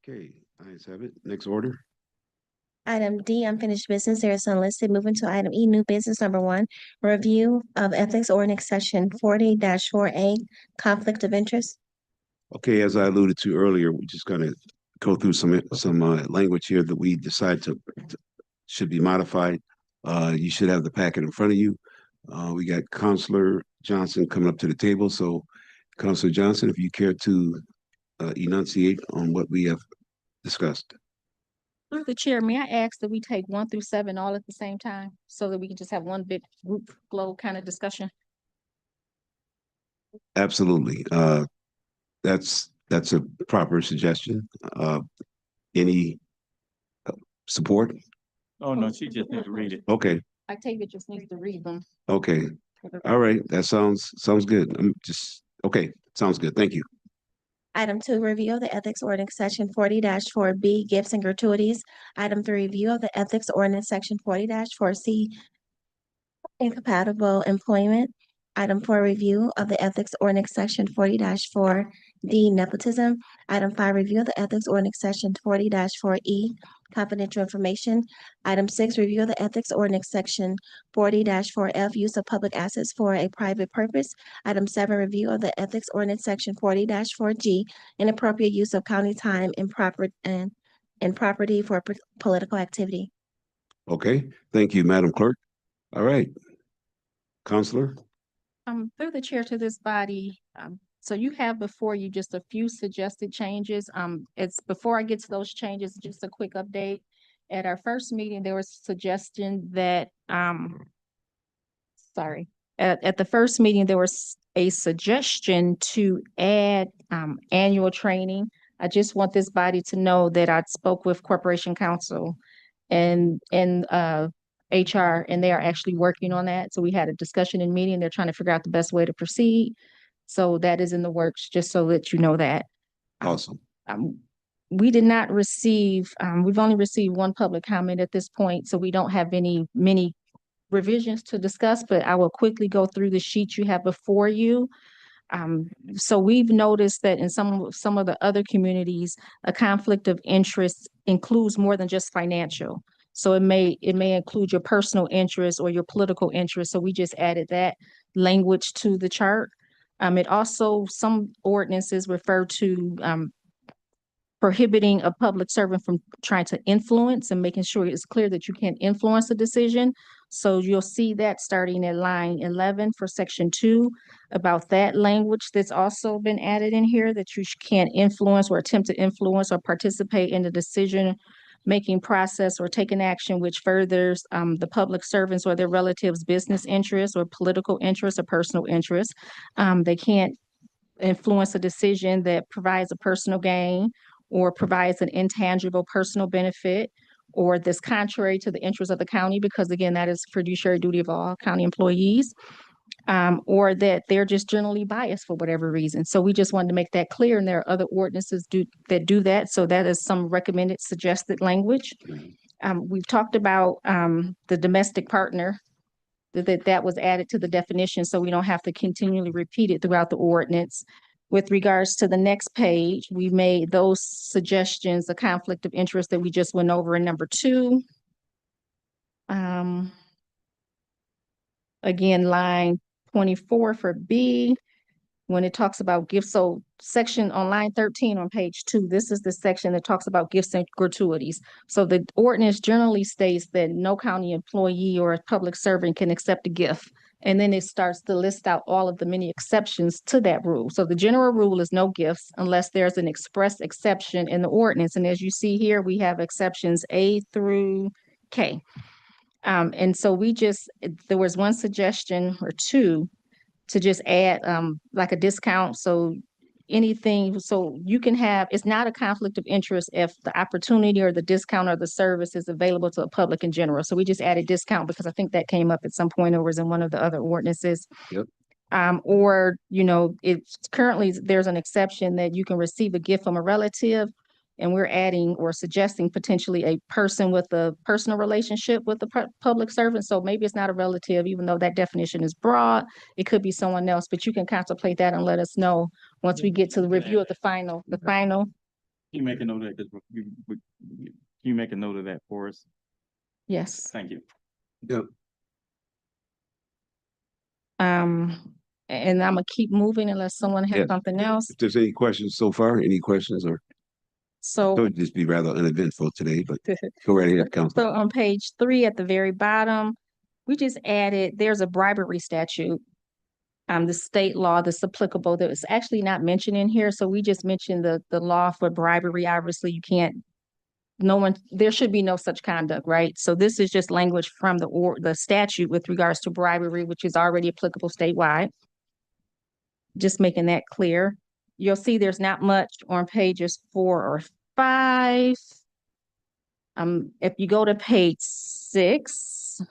Okay, ayes have it. Next order. Item D, unfinished business, there is none listed. Moving to item E, new business number one, review of ethics ordinance section 40-4A, conflict of interest. Okay, as I alluded to earlier, we're just going to go through some language here that we decide to should be modified. You should have the packet in front of you. We got Counselor Johnson coming up to the table. So, Counselor Johnson, if you care to enunciate on what we have discussed. Through the chair, may I ask that we take 1 through 7 all at the same time so that we can just have one big group flow kind of discussion? Absolutely. That's a proper suggestion. Any support? Oh, no, she just need to read it. Okay. I take it just needs to read them. Okay. All right. That sounds good. I'm just okay. Sounds good. Thank you. Item two, review of the ethics ordinance section 40-4B, gifts and gratuities. Item three, review of the ethics ordinance section 40-4C, incompatible employment. Item four, review of the ethics ordinance section 40-4D, nepotism. Item five, review of the ethics ordinance section 40-4E, confidential information. Item six, review of the ethics ordinance section 40-4F, use of public assets for a private purpose. Item seven, review of the ethics ordinance section 40-4G, inappropriate use of county time and property for political activity. Okay. Thank you, Madam Clerk. All right. Counselor. Through the chair to this body, so you have before you just a few suggested changes. It's before I get to those changes, just a quick update. At our first meeting, there was a suggestion that, sorry, at the first meeting, there was a suggestion to add annual training. I just want this body to know that I spoke with Corporation Counsel and HR, and they are actually working on that. So we had a discussion in meeting. They're trying to figure out the best way to proceed. So that is in the works, just so that you know that. Awesome. We did not receive, we've only received one public comment at this point, so we don't have many revisions to discuss, but I will quickly go through the sheet you have before you. So we've noticed that in some of the other communities, a conflict of interest includes more than just financial. So it may include your personal interest or your political interest. So we just added that language to the chart. It also, some ordinances refer to prohibiting a public servant from trying to influence and making sure it's clear that you can't influence a decision. So you'll see that starting at line 11 for section 2 about that language that's also been added in here, that you can't influence or attempt to influence or participate in the decision making process or take an action which furthers the public servants or their relatives' business interests or political interests or personal interests. They can't influence a decision that provides a personal gain or provides an intangible personal benefit, or that's contrary to the interests of the county, because again, that is fiduciary duty of all county employees, or that they're just generally biased for whatever reason. So we just wanted to make that clear, and there are other ordinances that do that. So that is some recommended suggested language. We've talked about the domestic partner, that was added to the definition, so we don't have to continually repeat it throughout the ordinance. With regards to the next page, we made those suggestions a conflict of interest that we just went over in number 2. Again, line 24 for B, when it talks about gifts. So section on line 13 on page 2, this is the section that talks about gifts and gratuities. So the ordinance generally states that no county employee or a public servant can accept a gift. And then it starts to list out all of the many exceptions to that rule. So the general rule is no gifts unless there's an express exception in the ordinance. And as you see here, we have exceptions A through K. And so there was one suggestion or two to just add like a discount. So anything, so you can have, it's not a conflict of interest if the opportunity or the discount or the service is available to the public in general. So we just added discount because I think that came up at some point or was in one of the other ordinances. Yep. Or, it's currently, there's an exception that you can receive a gift from a relative, and we're adding or suggesting potentially a person with a personal relationship with the public servant. So maybe it's not a relative, even though that definition is broad. It could be someone else, but you can contemplate that and let us know once we get to the review of the final. you make a note of that, you make a note of that for us? Yes. Thank you. Yep. And I'm gonna keep moving unless someone has Yes. something else. If there's any questions so far, any questions, or So, it would just be rather uneventful today, but go right ahead, Councilor. so on page 3 at the very bottom, we just added, there's a bribery statute. The state law that's applicable that was actually not mentioned in here. So we just mentioned the law for bribery. Obviously, you can't, no one, there should be no such conduct, right? So this is just language from the statute with regards to bribery, which is already applicable statewide. Just making that clear. You'll see there's not much on pages 4 or 5. If you go to page 6,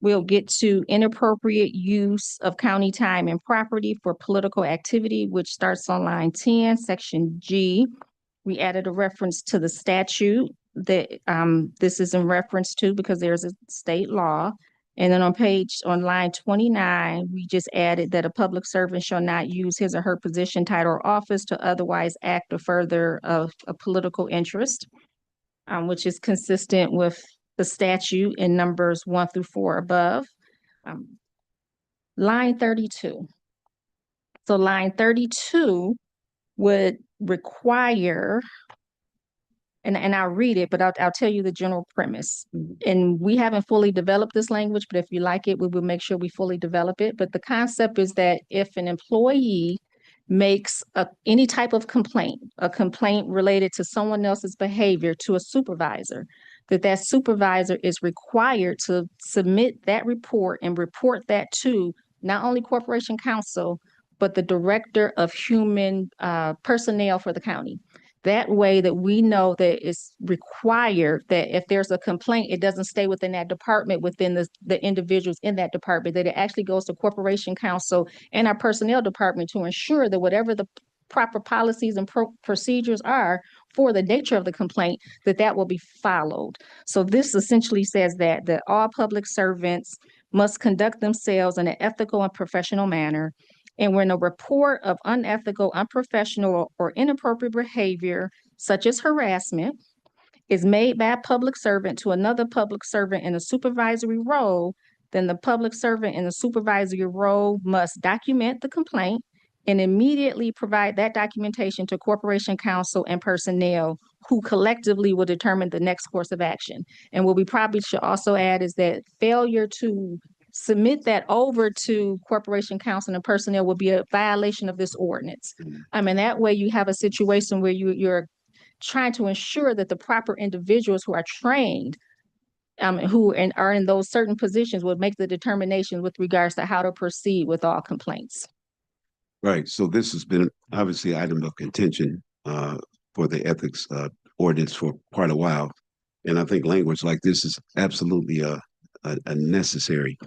we'll get to inappropriate use of county time and property for political activity, which starts on line 10, section G. We added a reference to the statute that this is in reference to because there's a state law. And then on line 29, we just added that a public servant shall not use his or her position, title, or office to otherwise act or further a political interest, which is consistent with the statute in numbers 1 through 4 above. Line 32. So line 32 would require, and I'll read it, but I'll tell you the general premise. And we haven't fully developed this language, but if you like it, we will make sure we fully develop it. But the concept is that if an employee makes any type of complaint, a complaint related to someone else's behavior to a supervisor, that supervisor is required to submit that report and report that to not only Corporation Counsel, but the Director of Human Personnel for the county. That way that we know that it's required that if there's a complaint, it doesn't stay within that department, within the individuals in that department, that it actually goes to Corporation Counsel and our personnel department to ensure that whatever the proper policies and procedures are for the nature of the complaint, that will be followed. So this essentially says that all public servants must conduct themselves in an ethical and professional manner. And when a report of unethical, unprofessional, or inappropriate behavior, such as harassment, is made by a public servant to another public servant in a supervisory role, then the public servant in the supervisory role must document the complaint and immediately provide that documentation to Corporation Counsel and personnel, who collectively will determine the next course of action. And what we probably should also add is that failure to submit that over to Corporation Counsel and personnel will be a violation of this ordinance. And that way you have a situation where you're trying to ensure that the proper individuals who are trained who are in those certain positions would make the determination with regards to how to proceed with all complaints. Right. So this has been obviously an item of contention for the ethics ordinance for quite a while. And I think language like this is absolutely a necessary.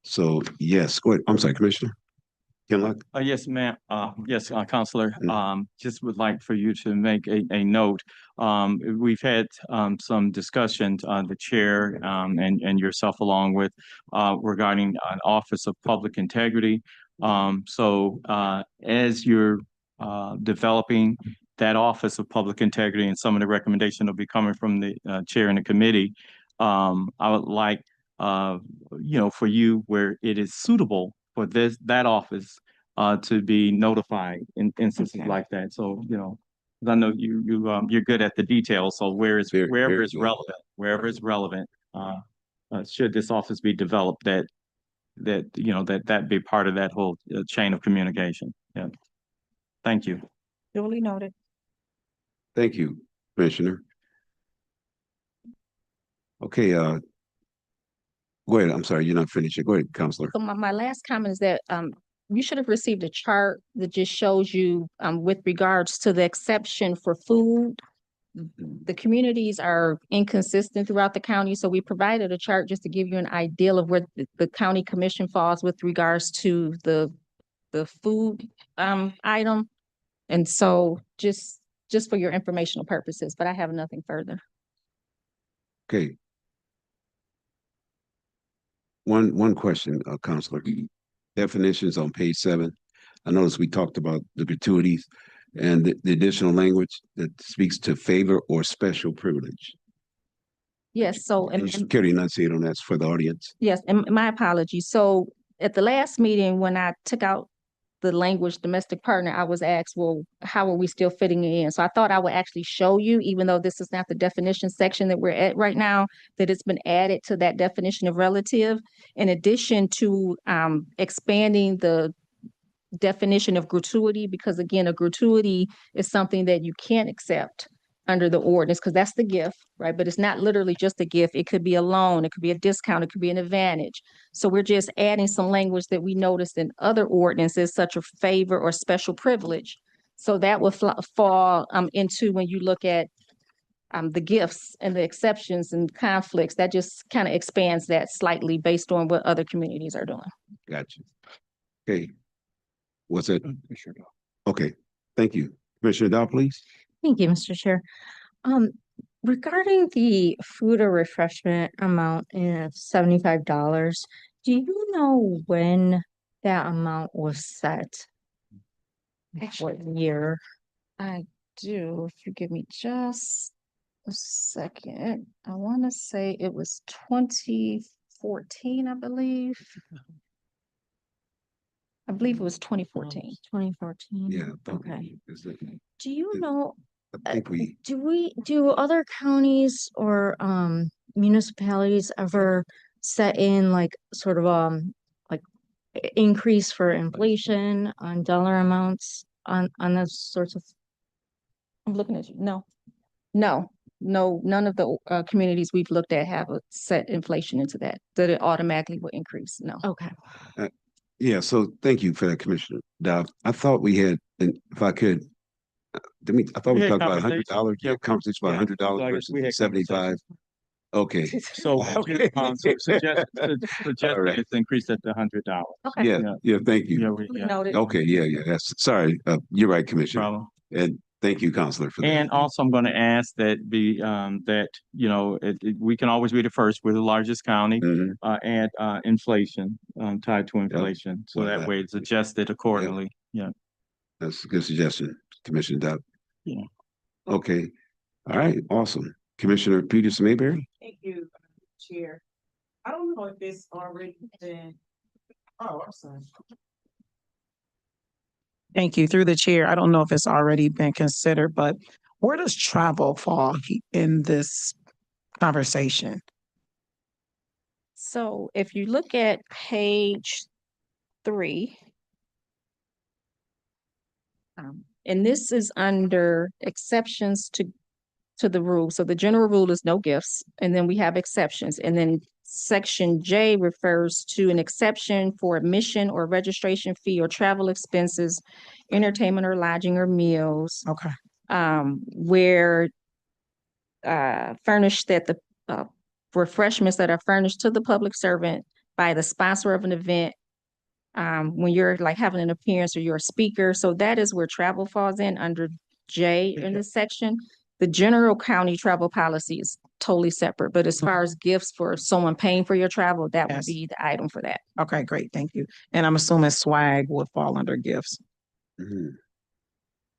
So yes, go ahead. I'm sorry, Commissioner Kinlock. Yes, ma'am. Yes, Counselor. Mm. Just would like for you to make a note. We've had some discussions, the chair and yourself along with regarding an Office of Public Integrity. So as you're developing that Office of Public Integrity, and some of the recommendations will be coming from the chair and the committee, I would like for you, where it is suitable for that office to be notified in instances like that. So, 'cause I know you're good at the details. So wherever Very it's good. relevant, should this office be developed, that be part of that whole chain of communication. Yeah. Thank you. Duly noted. Thank you, Commissioner. Okay, go ahead. I'm sorry, you're not finished yet. Go ahead, Counselor. So my last comment is that you should have received a chart that just shows you with regards to the exception for food. The communities are inconsistent throughout the county, so we provided a chart just to give you an idea of where the county commission falls with regards to the food item. And so just for your informational purposes, but I have nothing further. Okay. One question, Counselor. Definitions on page 7. I noticed we talked about the gratuities. and the additional language that speaks to favor or special privilege. Yes, so, And you should care to enunciate on that for the audience. yes, and my apologies. So at the last meeting, when I took out the language domestic partner, I was asked, well, how are we still fitting it in? So I thought I would actually show you, even though this is not the definition section that we're at right now, that it's been added to that definition of relative, in addition to expanding the definition of gratuity, because again, a gratuity is something that you can't accept under the ordinance, because that's the gift, right? But it's not literally just a gift. It could be a loan, it could be a discount, it could be an advantage. So we're just adding some language that we noticed in other ordinances, such a favor or special privilege. So that would fall into when you look at the gifts and the exceptions and conflicts. That just kind of expands that slightly based on what other communities are doing. Gotcha. Okay. What's it? Okay. Thank you. Commissioner Dow, please. Thank you, Mr. Chair. Regarding the food or refreshment amount of $75, do you know when that amount was set? What year? I do, if you give me just a second. I want to say it was 2014, I believe. I believe it was 2014. 2014? Yeah. Okay. Is it- Do you it- know, I think we, do other counties or municipalities ever set in like sort of like increase for inflation on dollar amounts on those sorts of? I'm looking at you. No, none of the communities we've looked at have a set inflation into that it automatically will increase. No. Okay. yeah, so thank you for that, Commissioner Dow. I thought we had, and if I could, I thought we We had talked about $100. Yeah, Yeah, conversation about yeah. $100 Like, versus we had 75. Okay. So, Okay. suggestion right. is increased at the $100. Okay. Yeah, thank you. Yeah, yeah. Noted. Okay, yeah. That's sorry. You're right, Commissioner. Problem. And thank you, Counselor, for that. And also, I'm going to ask that we can always be the first. We're the largest county. Mhm. And inflation tied to inflation, so Well, that way it's adjusted accordingly. Yeah. That's a good suggestion, Commissioner Dow. Yeah. Okay. All right. Awesome. Commissioner Peterson Mayberry. Thank you, Chair. I don't know if it's already been, oh, I'm sorry. Thank you. Through the chair, I don't know if it's already been considered, but where does travel fall in this conversation? So if you look at page 3, and this is under exceptions to the rule. So the general rule is no gifts, and then we have exceptions. And then section J refers to an exception for admission or registration fee or travel expenses, entertainment or lodging or meals, Okay. where furnished that the refreshments that are furnished to the public servant by the sponsor of an event, when you're like having an appearance or you're a speaker. So that is where travel falls in under J in this section. The general county travel policy is totally separate, but as far as gifts for someone paying for your travel, that would Yes. be the item for that. Okay, great. Thank you. And I'm assuming swag would fall under gifts. Mhm.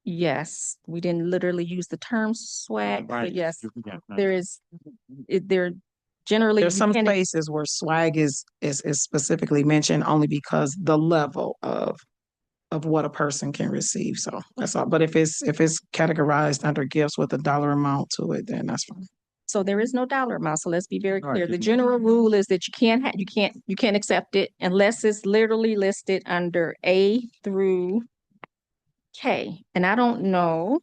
Yes, we didn't literally use the term swag, Right. but yes, Yeah, right. there is, there generally. There's you some can't- spaces where swag is specifically mentioned only because the level of what a person can receive. So that's all. But if it's categorized under gifts with a dollar amount to it, then that's fine. So there is no dollar amount. So let's be very All right, clear. The just- general rule is that you can't accept it unless it's literally listed under A through K. And I don't know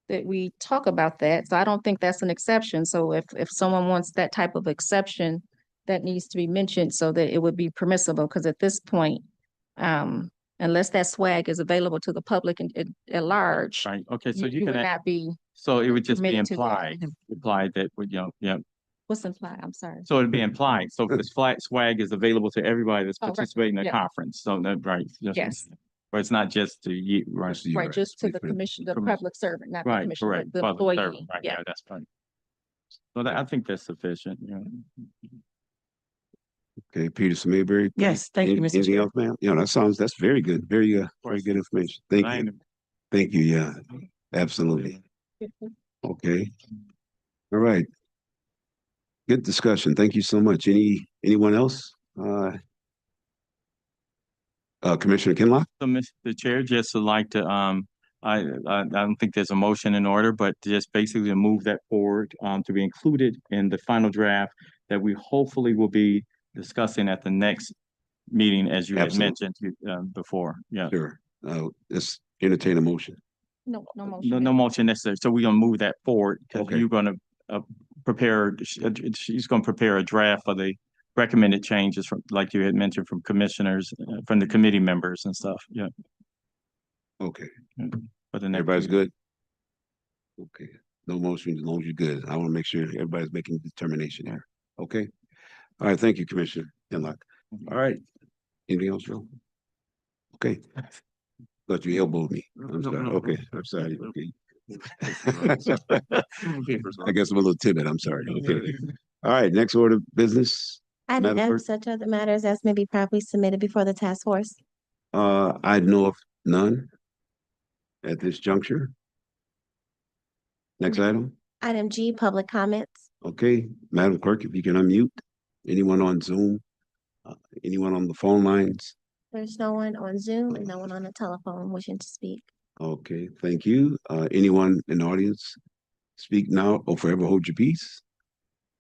that we talk about that. So I don't think that's an exception. So if someone wants that type of exception, that needs to be mentioned so that it would be permissible. Because at this point, unless that swag is available to the public at large, Right, okay, so you you would can, not be, so it would just be permitted to that. implied that would, yeah. what's implied? I'm sorry. So it'd be implied. So this flat swag is available to everybody that's Oh, right. participating in the Yeah. conference. So that, right. Yes. But it's not just to you, right? Just you, Right, just to the Please, commission, the Commission. public servant, not the Right, commissioner, correct. the Public servant, employee. right, Yeah. yeah, that's fine. So that, I think that's sufficient, Okay, Peterson Mayberry. Yes, thank you, Mr. Anything Chair. else, ma'am? That's very good. Very good information. Thank you. Thank you. Yeah, absolutely. Okay. All right. Good discussion. Thank you so much. Anyone else? Commissioner Kinlock? So, Mr. Chair, just would like to, I don't think there's a motion in order, but just basically to move that forward, to be included in the final draft that we hopefully will be discussing at the next meeting, as you had Absolutely. mentioned, before. Yeah. Sure. Let's entertain a motion. No, no motion. No motion necessary. So we're gonna move that forward because Okay. you're gonna prepare, she's gonna prepare a draft for the recommended changes from, like you had mentioned, from commissioners, from the committee members and stuff. Yeah. Okay. For the next Everybody's meeting. good? Okay. No motion as long as you're good. I want to make sure everybody's making a determination here. Okay. All right. Thank you, Commissioner Kinlock. All right. Anything else, Joe? Okay. Thought you elbowed me. I'm sorry. Okay. I'm sorry. Okay. I guess I'm a little timid. I'm sorry. Okay. All right. Next order of business. Item Madam F, Clerk? such other matters as may be properly submitted before the task force. I know of none at this juncture. Next item. Item G, public comments. Okay, Madam Clerk, if you can unmute anyone on Zoom, anyone on the phone lines. There's no one on Zoom and no one on the telephone wishing to speak. Okay, thank you. Anyone in the audience, speak now or forever hold your peace.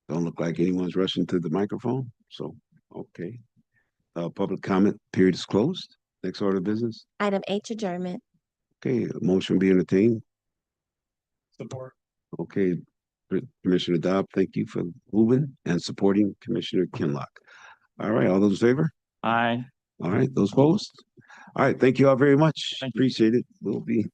Don't look like anyone's rushing to the microphone. So, okay. Public comment period is closed. Next order of business. Item H, adjournment. Okay, motion be entertained. Support. Okay, Commissioner Dobb, thank you for moving and supporting Commissioner Kinlock. All right, all those in favor? Aye. All right, those opposed? All right, thank you all very much. Thank you. Appreciate it. We'll be